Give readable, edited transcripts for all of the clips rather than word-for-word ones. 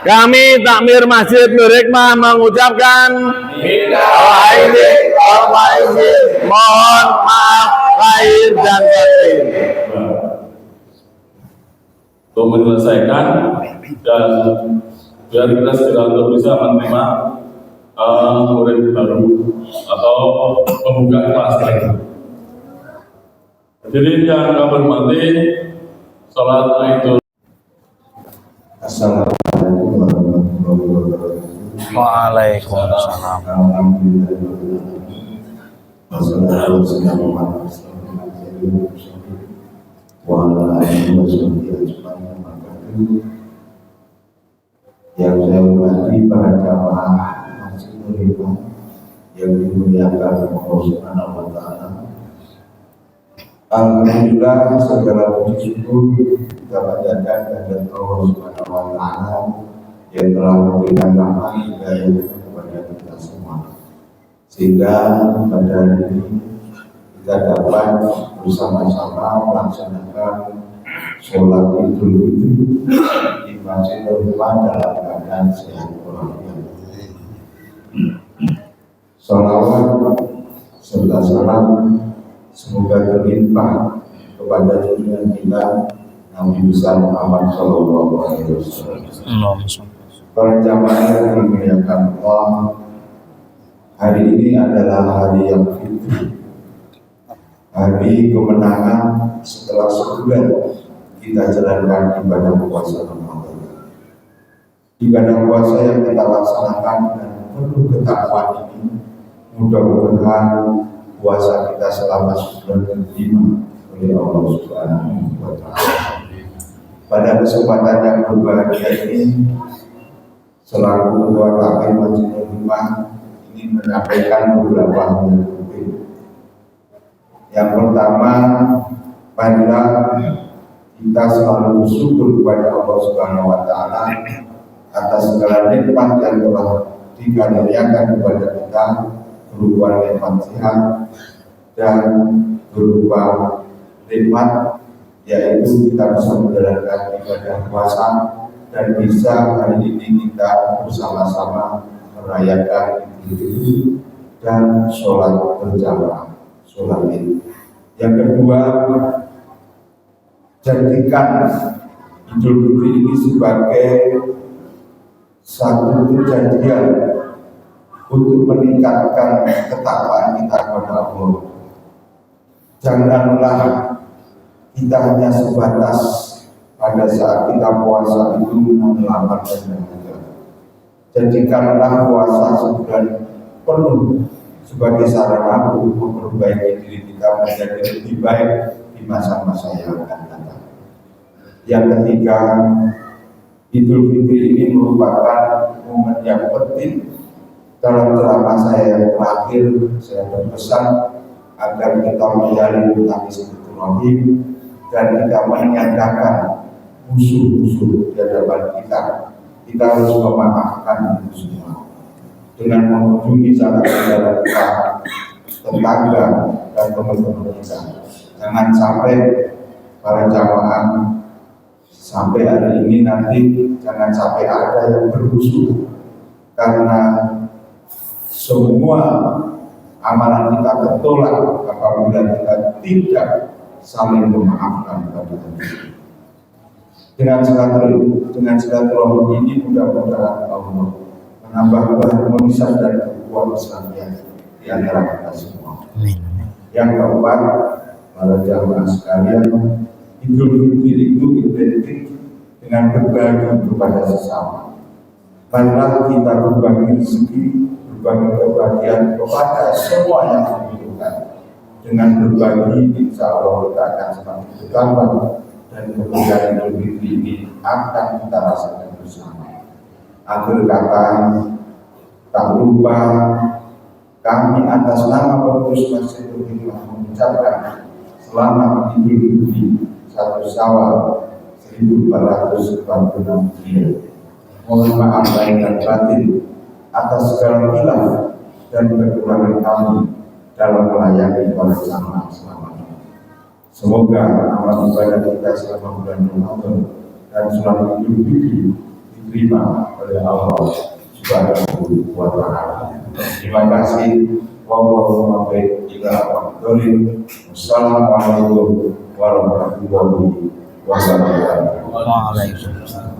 Kami takmir Masjid Nur Hikmah mengucapkan mohon maaf lahir dan batin. Untuk menyelesaikan dan biar kita segera untuk bisa menerima murid baru atau pembukaan kelas baru. Jadi yang kami hormati, salat Idul. Assalamualaikum warahmatullahi wabarakatuh. Waalaikumsalam. Yang saya hormati para jamaah Masjid Nur Hikmah yang dimuliakan Allah Subhanahu wa Ta'ala. Alhamdulillah, segala puji syukur kita panjatkan kepada Allah Subhanahu wa Ta'ala yang telah memberikan rahmat hidayah kepada kita semua, sehingga pada hari ini kita dapat bersama-sama melaksanakan sholat Idul Fitri di Masjid Nur Hikmah dalam keadaan sehat walafiat. Salawat serta salam semoga terlimpah kepada junjungan kita Nabi besar Muhammad Sallallahu Alaihi Wasallam. Para jamaah yang dimuliakan Allah, hari ini adalah hari yang fitri, hari kemenangan setelah sebulan kita jalankan ibadah puasa Ramadan. Ibadah puasa yang kita laksanakan dengan penuh ketakwaan ini, mudah-mudahan puasa kita selama sebulan diterima oleh Allah Subhanahu wa Ta'ala. Pada kesempatan yang berbahagia ini, selaku ketua takmir Masjid Nur Hikmah ingin menyampaikan beberapa hal. Yang pertama, marilah kita selalu bersyukur kepada Allah Subhanahu wa Ta'ala atas segala nikmat yang telah dikaruniakan kepada kita, berupa nikmat sehat dan berupa nikmat yaitu kita bisa menjalankan ibadah puasa dan bisa hari ini kita bersama-sama merayakan Idul Fitri dan sholat berjamaah, sholat Id. Yang kedua, jadikan Idul Fitri ini sebagai satu kejadian untuk meningkatkan ketakwaan kita kepada Allah. Janganlah kita hanya sebatas pada saat kita puasa itu menyelamatkan tenaga. Jadikanlah puasa sebulan penuh sebagai sarana untuk memperbaiki diri kita menjadi lebih baik di masa-masa yang akan datang. Yang ketiga, Idul Fitri ini merupakan momen yang penting. Dalam ceramah saya yang terakhir, saya berpesan agar kita menjalin tali silaturahim dan kita menyadarkan musuh-musuh di hadapan kita. Kita harus memaafkan itu semua dengan mengunjungi saudara kita, tetangga dan teman-teman kita. Jangan sampai para jamaah sampai hari ini nanti jangan sampai ada yang bermusuh, karena semua amalan kita tertolak apabila kita tidak saling memaafkan pada diri. Dengan silaturahmi ini mudah-mudahan Allah menambah keharmonisan dan kebahagiaan di antara kita semua. Yang keempat, para jamaah sekalian, Idul Fitri itu identik dengan berbagi kepada sesama. Marilah kita berbagi rezeki, berbagi kebahagiaan kepada semua yang membutuhkan. Dengan berbagi, insya Allah kita akan semakin bertambah dan kemudian Idul Fitri ini akan kita rasakan bersama. Akhir kata, tak lupa kami atas nama pengurus Masjid Nur Hikmah mengucapkan selamat Idul Fitri 1 Syawal 1446 Hijriah. Mohon maaf lahir dan batin atas segala khilaf dan kekurangan kami dalam melayani para jamaah selama ini. Semoga amal ibadah kita selama bulan Ramadan dan selama Idul Fitri diterima oleh Allah Subhanahu wa Ta'ala. Terima kasih. Wallahu a'lam. Wassalamualaikum warahmatullahi wabarakatuh. Waalaikumsalam.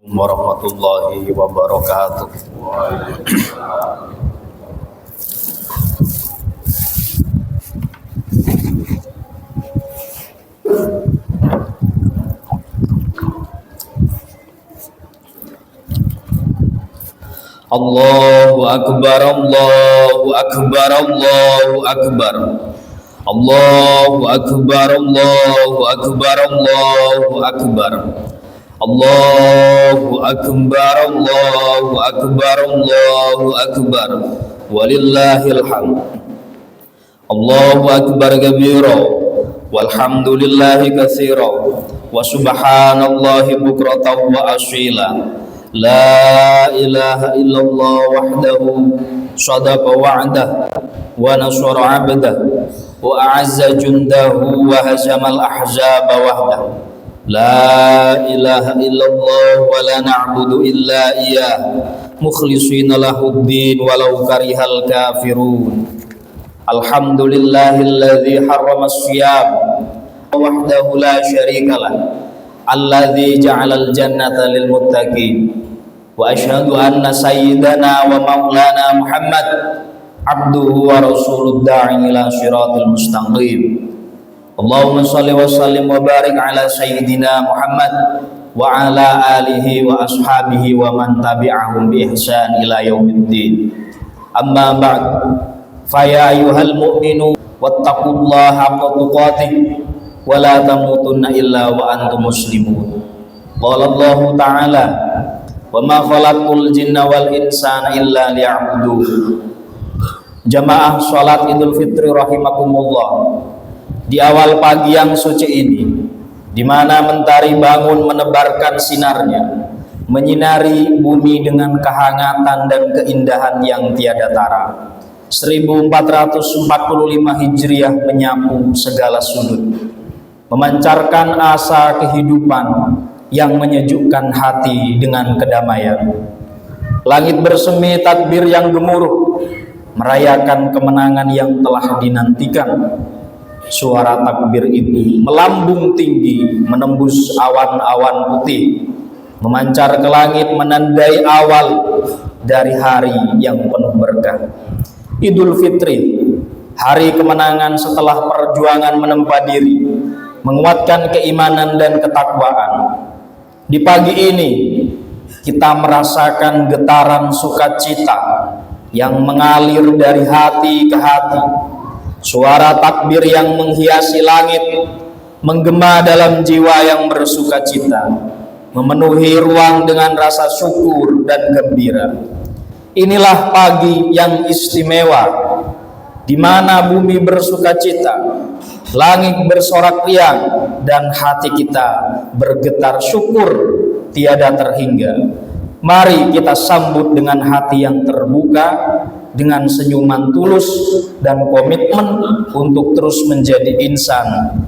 Warahmatullahi wabarakatuh. Allahu akbar, Allahu akbar, Allahu akbar. Allahu akbar, Allahu akbar, Allahu akbar. Allahu akbar, Allahu akbar, Allahu akbar. Walillahil hamd. Allahu akbar kabira walhamdulillahi katsira wa subhanallahi bukratan wa asila. La ilaha illallah wahdahu sadaqa wa'dah wa nasara 'abdah wa a'azza jundahu wa hazamal ahzaba wahdah. La ilaha illallah wa la na'budu illa iyyah mukhlishina lahuddin walau karihal kafirun. Alhamdulillahilladzi harrama as-siyam wahdahu la syarikalah alladzi ja'alal jannata lil muttaqin. Wa asyhadu anna sayyidana wa maulana Muhammad abduhu wa rasulud da'i ila siratal mustaqim. Allahumma shalli wa sallim wa barik ala sayyidina Muhammad wa ala alihi wa ashabihi wa man tabi'ahum bi ihsan ila yaumiddin. Amma ba'd, fa ya ayyuhal mu'minun wattaqullaha haqqa tuqatih wa la tamutunna illa wa antum muslimun. Qala Allah ta'ala wa ma khalaqul jinna wal insana illa liya'budun. Jamaah salat Idul Fitri rahimakumullah. Di awal pagi yang suci ini, di mana mentari bangun menebarkan sinarnya, menyinari bumi dengan kehangatan dan keindahan yang tiada tara. 1445 Hijriah menyapu segala sudut, memancarkan asa kehidupan yang menyejukkan hati dengan kedamaian. Langit bersemi takbir yang gemuruh, merayakan kemenangan yang telah dinantikan. Suara takbir itu melambung tinggi, menembus awan-awan putih, memancar ke langit menandai awal dari hari yang penuh berkah. Idul Fitri, hari kemenangan setelah perjuangan menempa diri, menguatkan keimanan dan ketakwaan. Di pagi ini kita merasakan getaran sukacita yang mengalir dari hati ke hati. Suara takbir yang menghiasi langit menggema dalam jiwa yang bersukacita, memenuhi ruang dengan rasa syukur dan gembira. Inilah pagi yang istimewa, di mana bumi bersukacita, langit bersorak riang, dan hati kita bergetar syukur tiada terhingga. Mari kita sambut dengan hati yang terbuka, dengan senyuman tulus dan komitmen untuk terus menjadi insan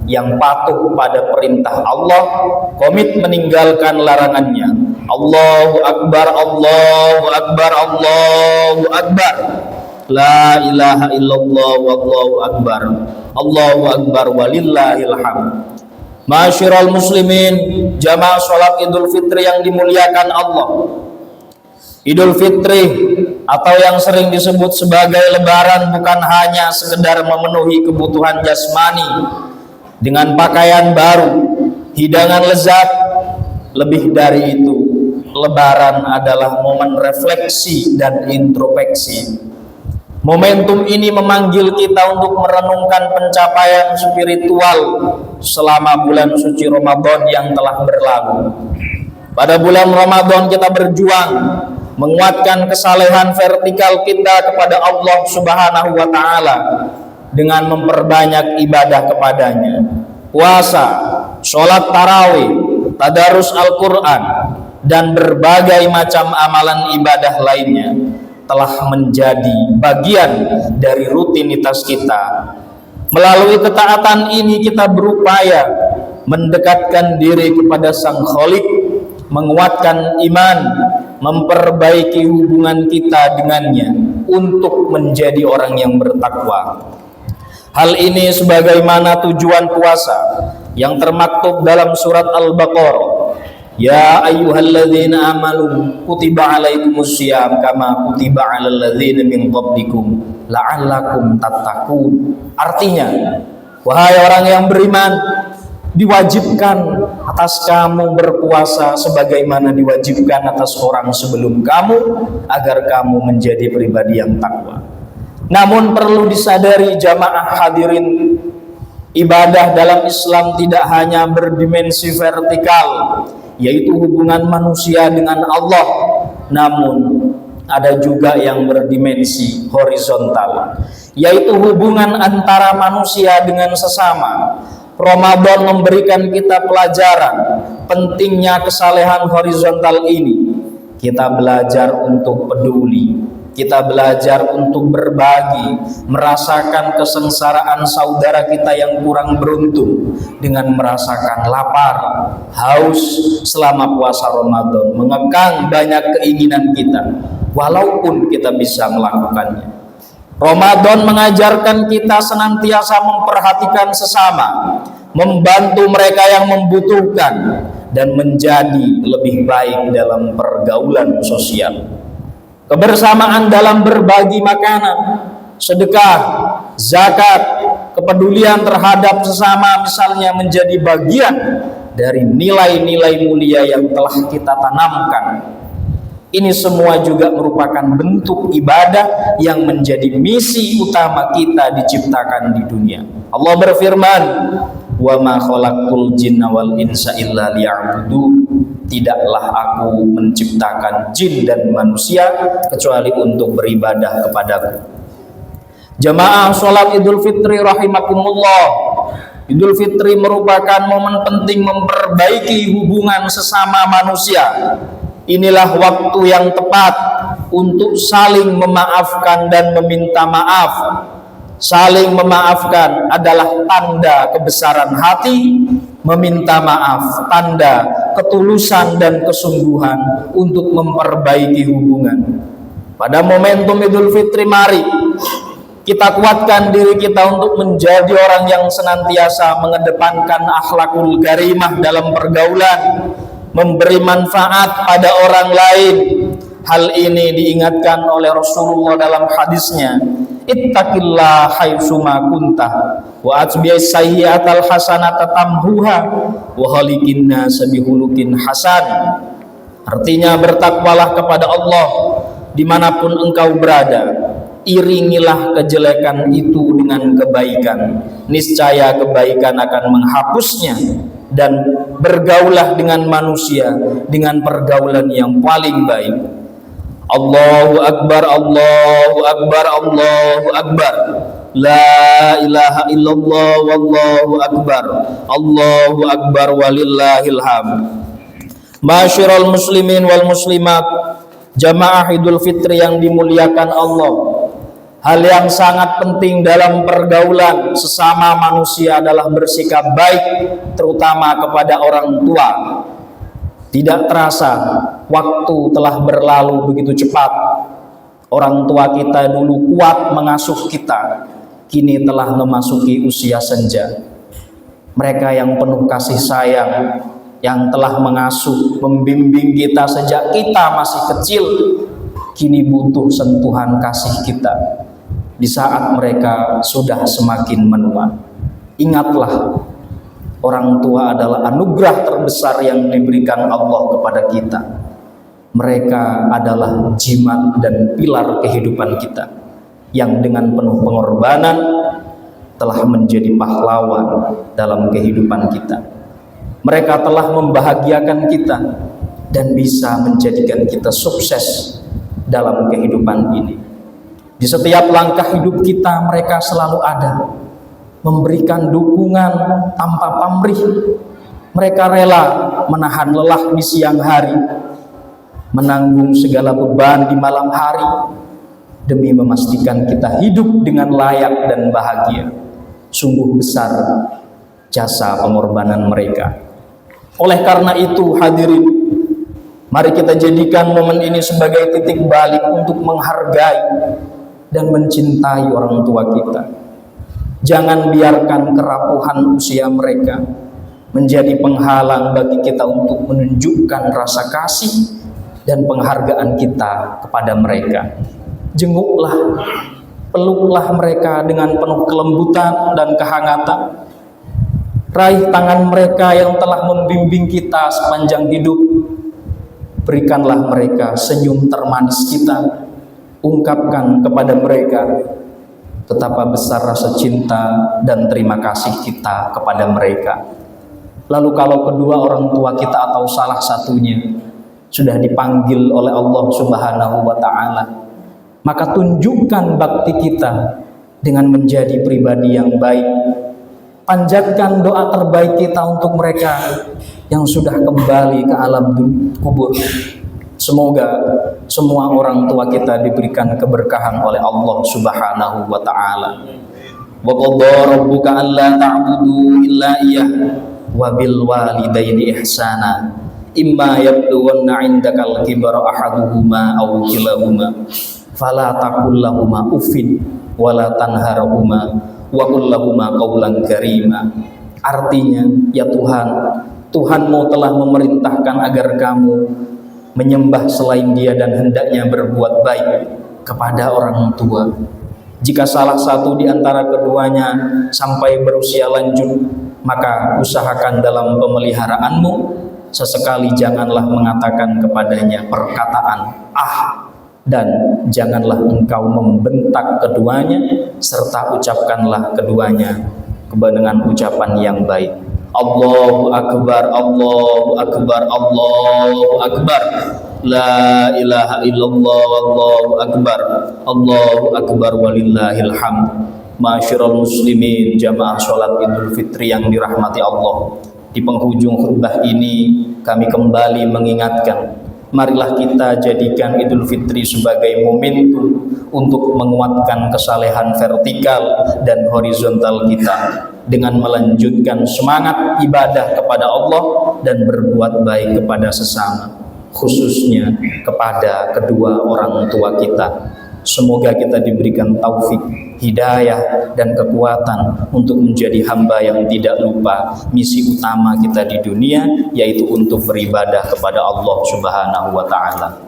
yang patuh pada perintah Allah, komit meninggalkan larangannya. Allahu Akbar, Allahu Akbar, Allahu Akbar. La ilaha illallah wallahu akbar. Allahu akbar walillahil hamd. Ma'asyiral muslimin, jamaah salat Idul Fitri yang dimuliakan Allah. Idul Fitri atau yang sering disebut sebagai lebaran bukan hanya sekedar memenuhi kebutuhan jasmani dengan pakaian baru, hidangan lezat. Lebih dari itu, Lebaran adalah momen refleksi dan introspeksi. Momentum ini memanggil kita untuk merenungkan pencapaian spiritual selama bulan suci Ramadan yang telah berlalu. Pada bulan Ramadan kita berjuang menguatkan kesalehan vertikal kita kepada Allah Subhanahu wa taala dengan memperbanyak ibadah kepadanya. Puasa, sholat tarawih, tadarus Al-Quran, dan berbagai macam amalan ibadah lainnya telah menjadi bagian dari rutinitas kita. Melalui ketaatan ini kita berupaya mendekatkan diri kepada Sang Khalik, menguatkan iman, memperbaiki hubungan kita dengannya untuk menjadi orang yang bertakwa. Hal ini sebagaimana tujuan puasa yang termaktub dalam surat Al-Baqarah. Ya ayyuhalladzina amanu kutiba alaikumussyiyam kama kutiba alal ladzina min qablikum la'allakum tattaqun. Artinya, wahai orang yang beriman, diwajibkan atas kamu berpuasa sebagaimana diwajibkan atas orang sebelum kamu agar kamu menjadi pribadi yang takwa. Namun perlu disadari jamaah hadirin, ibadah dalam Islam tidak hanya berdimensi vertikal, yaitu hubungan manusia dengan Allah, namun ada juga yang berdimensi horizontal, yaitu hubungan antara manusia dengan sesama. Ramadan memberikan kita pelajaran pentingnya kesalehan horizontal ini. Kita belajar untuk peduli, kita belajar untuk berbagi, merasakan kesengsaraan saudara kita yang kurang beruntung dengan merasakan lapar, haus selama puasa Ramadan, mengekang banyak keinginan kita, walaupun kita bisa melakukannya. Ramadan mengajarkan kita senantiasa memperhatikan sesama, membantu mereka yang membutuhkan, dan menjadi lebih baik dalam pergaulan sosial. Kebersamaan dalam berbagi makanan, sedekah, zakat, kepedulian terhadap sesama misalnya menjadi bagian dari nilai-nilai mulia yang telah kita tanamkan. Ini semua juga merupakan bentuk ibadah yang menjadi misi utama kita diciptakan di dunia. Allah berfirman, "Wa ma khalaqtul jinna wal insa illa liya'budun." Tidaklah aku menciptakan jin dan manusia kecuali untuk beribadah kepadaku. Jamaah sholat Idul Fitri rahimakumullah. Idul Fitri merupakan momen penting memperbaiki hubungan sesama manusia. Inilah waktu yang tepat untuk saling memaafkan dan meminta maaf. Saling memaafkan adalah tanda kebesaran hati, meminta maaf tanda ketulusan dan kesungguhan untuk memperbaiki hubungan. Pada momentum Idul Fitri, mari kita kuatkan diri kita untuk menjadi orang yang senantiasa mengedepankan akhlakul karimah dalam pergaulan, memberi manfaat pada orang lain. Hal ini diingatkan oleh Rasulullah dalam hadisnya, ittaqillah haitsuma kuntah wa atbi'is sayyi'atal hasanata tamhuha wa khaliqin nas bihulukin hasan. Artinya, bertakwalah kepada Allah dimanapun engkau berada, iringilah kejelekan itu dengan kebaikan, niscaya kebaikan akan menghapusnya, dan bergaulah dengan manusia dengan pergaulan yang paling baik. Allahu Akbar, Allahu Akbar, Allahu Akbar. La ilaha illallah wallahu akbar. Allahu Akbar walillahil hamd. Ma'asyiral muslimin wal muslimat, jamaah Idul Fitri yang dimuliakan Allah. Hal yang sangat penting dalam pergaulan sesama manusia adalah bersikap baik, terutama kepada orang tua. Tidak terasa, waktu telah berlalu begitu cepat. Orang tua kita dulu kuat mengasuh kita, kini telah memasuki usia senja. Mereka yang penuh kasih sayang, yang telah mengasuh, membimbing kita sejak kita masih kecil, kini butuh sentuhan kasih kita di saat mereka sudah semakin menua. Ingatlah, orang tua adalah anugerah terbesar yang diberikan Allah kepada kita. Mereka adalah jimat dan pilar kehidupan kita yang dengan penuh pengorbanan telah menjadi pahlawan dalam kehidupan kita. Mereka telah membahagiakan kita dan bisa menjadikan kita sukses dalam kehidupan ini. Di setiap langkah hidup kita mereka selalu ada, memberikan dukungan tanpa pamrih. Mereka rela menahan lelah di siang hari, menanggung segala beban di malam hari, demi memastikan kita hidup dengan layak dan bahagia. Sungguh besar jasa pengorbanan mereka. Oleh karena itu hadirin, mari kita jadikan momen ini sebagai titik balik untuk menghargai dan mencintai orang tua kita. Jangan biarkan kerapuhan usia mereka menjadi penghalang bagi kita untuk menunjukkan rasa kasih dan penghargaan kita kepada mereka. Jenguklah, peluklah mereka dengan penuh kelembutan dan kehangatan. Raih tangan mereka yang telah membimbing kita sepanjang hidup. Berikanlah mereka senyum termanis kita. Ungkapkan kepada mereka betapa besar rasa cinta dan terima kasih kita kepada mereka. Lalu kalau kedua orang tua kita atau salah satunya sudah dipanggil oleh Allah Subhanahu wa Ta'ala, maka tunjukkan bakti kita dengan menjadi pribadi yang baik. Panjatkan doa terbaik kita untuk mereka yang sudah kembali ke alam kubur. Semoga semua orang tua kita diberikan keberkahan oleh Allah Subhanahu wa Ta'ala. Wa qadha rabbuka alla ta'budu illa iyyah wa bil walidaini ihsana imma yablughanna 'indakal kibara ahaduhuma aw kilahuma fala taqul lahumā uffin wa la tanharhumā wa qul lahumā qawlan karīmā. Artinya, ya Tuhan, Tuhanmu telah memerintahkan agar kamu menyembah selain Dia dan hendaknya berbuat baik kepada orang tua. Jika salah satu di antara keduanya sampai berusia lanjut, maka usahakan dalam pemeliharaanmu sesekali janganlah mengatakan kepadanya perkataan "ah", dan janganlah engkau membentak keduanya, serta ucapkanlah keduanya dengan ucapan yang baik. Allahu Akbar, Allahu Akbar, Allahu Akbar. La ilaha illallah, Allahu Akbar, Allahu Akbar, walillahil hamd. Ma'asyiral muslimin, jamaah sholat Idul Fitri yang dirahmati Allah. Di penghujung khutbah ini kami kembali mengingatkan, marilah kita jadikan Idul Fitri sebagai momentum untuk menguatkan kesalehan vertikal dan horizontal kita dengan melanjutkan semangat ibadah kepada Allah dan berbuat baik kepada sesama, khususnya kepada kedua orang tua kita. Semoga kita diberikan taufik, hidayah, dan kekuatan untuk menjadi hamba yang tidak lupa misi utama kita di dunia, yaitu untuk beribadah kepada Allah Subhanahu wa Ta'ala.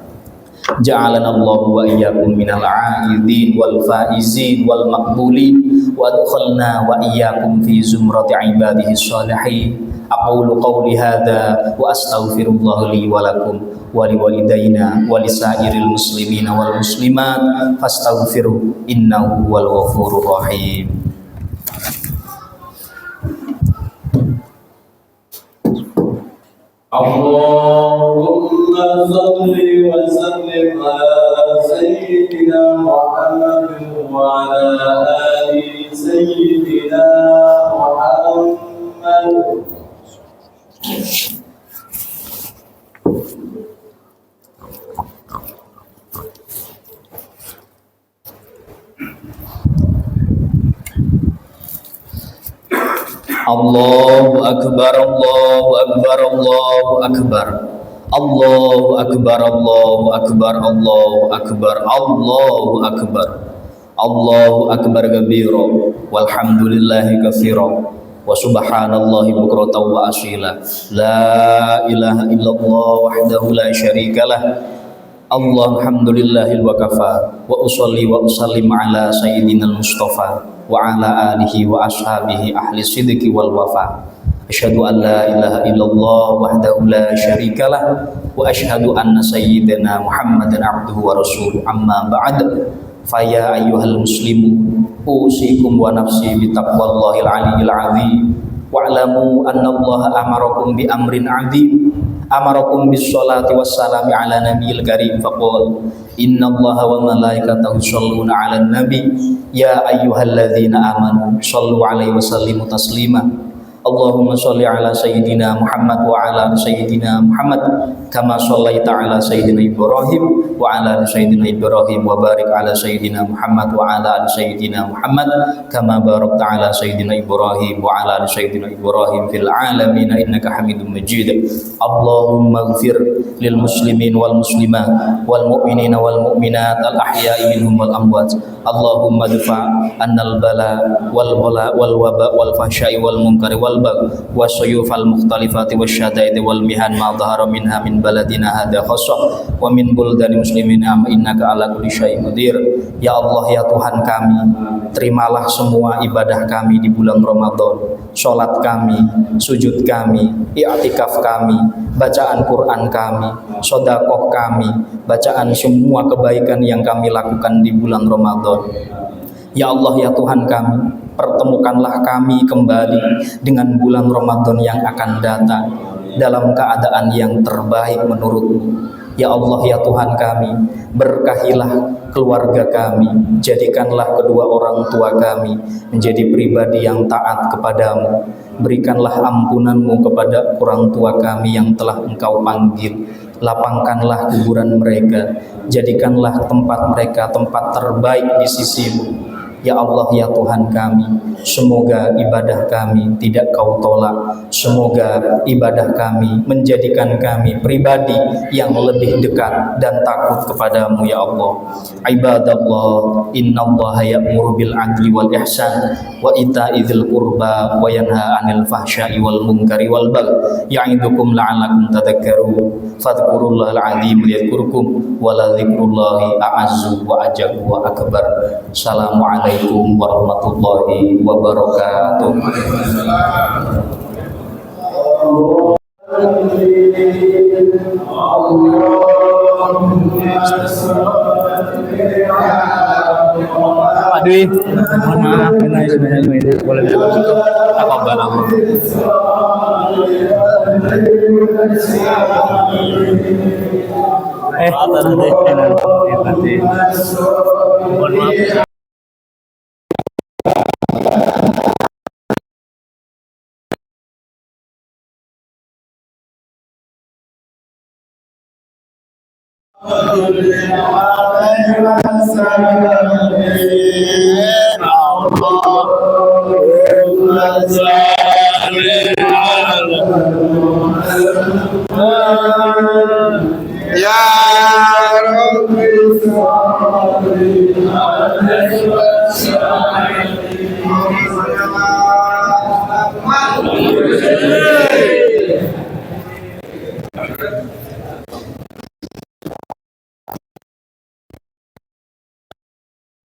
Ja'alana Allah wa iyyakum minal 'aidin wal faizin wal maqbulin wa adkhalna wa iyyakum fi zumrati ibadihi shalihin. Aqulu qawli hadza wa astaghfirullah li wa lakum wa liwalidayna wa lisairil muslimina wal muslimat fastaghfiruh innahu huwal ghafurur rahim. Allahumma salli wa sallim ala sayyidina Muhammad wa ala ali sayyidina Muhammad. Allahu Akbar, Allahu Akbar, Allahu Akbar. Allahu Akbar, Allahu Akbar, Allahu Akbar, Allahu Akbar. Allahu Akbar kabira walhamdulillahi katsira wa subhanallahi bukratan wa asila. La ilaha illallah wahdahu la syarikalah. Alhamdulillahil wa kafa wa usolli wa usallim ala sayyidinal mustafa wa ala alihi wa ashabihi ahli sidqi wal wafa. Asyhadu an la ilaha illallah wahdahu la syarikalah wa asyhadu anna sayyidana Muhammadan abduhu wa rasuluh. Amma ba'd. Faya ayyuhal muslimun usikum wa nafsi bi taqwallahil aliyyil azim. Wa'lamu anna Allah amarakum bi amrin 'adzim. Amarakum bis sholati wassalami ala nabiyil karim faqul inna Allaha wa malaikatahu yusholluna 'alan nabi ya ayyuhalladzina amanu shollu 'alaihi wa sallimu taslima. Allahumma sholli ala sayyidina Muhammad wa ala ali sayyidina Muhammad kama shollaita ala sayyidina Ibrahim wa ala ali sayyidina Ibrahim wa barik ala sayyidina Muhammad wa ala ali sayyidina Muhammad kama barakta ala sayyidina Ibrahim wa ala ali sayyidina Ibrahim fil alamin innaka Hamidum Majid. Allahumma ighfir lil muslimin wal muslimat wal mu'minina wal mu'minat al ahya'i minhum wal amwat. Allahumma dfa' annal bala wal ghala wal waba wal fahsya'i wal munkari wal والسيوف المختلفات والشدائد والمهن ما ظهر منها من بلدنا هذا خاصة ومن بلدان muslimin innaka ala kulli syai'in qadir. Ya Allah ya Tuhan kami, terimalah semua ibadah kami di bulan Ramadan, salat kami, sujud kami, i'tikaf kami, bacaan Quran kami, sedekah kami, bacaan semua kebaikan yang kami lakukan di bulan Ramadan. Ya Allah ya Tuhan kami, pertemukanlah kami kembali dengan bulan Ramadan yang akan datang dalam keadaan yang terbaik menurut-Mu. Ya Allah ya Tuhan kami, berkahilah keluarga kami, jadikanlah kedua orang tua kami menjadi pribadi yang taat kepadamu. Berikanlah ampunan-Mu kepada orang tua kami yang telah Engkau panggil. Lapangkanlah kuburan mereka, jadikanlah tempat mereka tempat terbaik di sisi-Mu. Ya Allah ya Tuhan kami, semoga ibadah kami tidak Kau tolak. Semoga ibadah kami menjadikan kami pribadi yang lebih dekat dan takut kepadamu ya Allah. Ibadallah, innallaha ya'muru bil 'adli wal ihsan wa ita'i dzil qurba wa yanha 'anil fahsya'i wal munkari wal baghi ya'idukum la'allakum tadhakkarun. Fadhkurullahal 'azim yadhkurkum wa la dzikrullahi a'azzu wa ajallu wa akbar. Assalamualaikum warahmatullahi wabarakatuh. Aduh, mohon maaf, boleh apa barang? Nanti. Mohon maaf. Ya Rabbi salli alaihi wa sallim.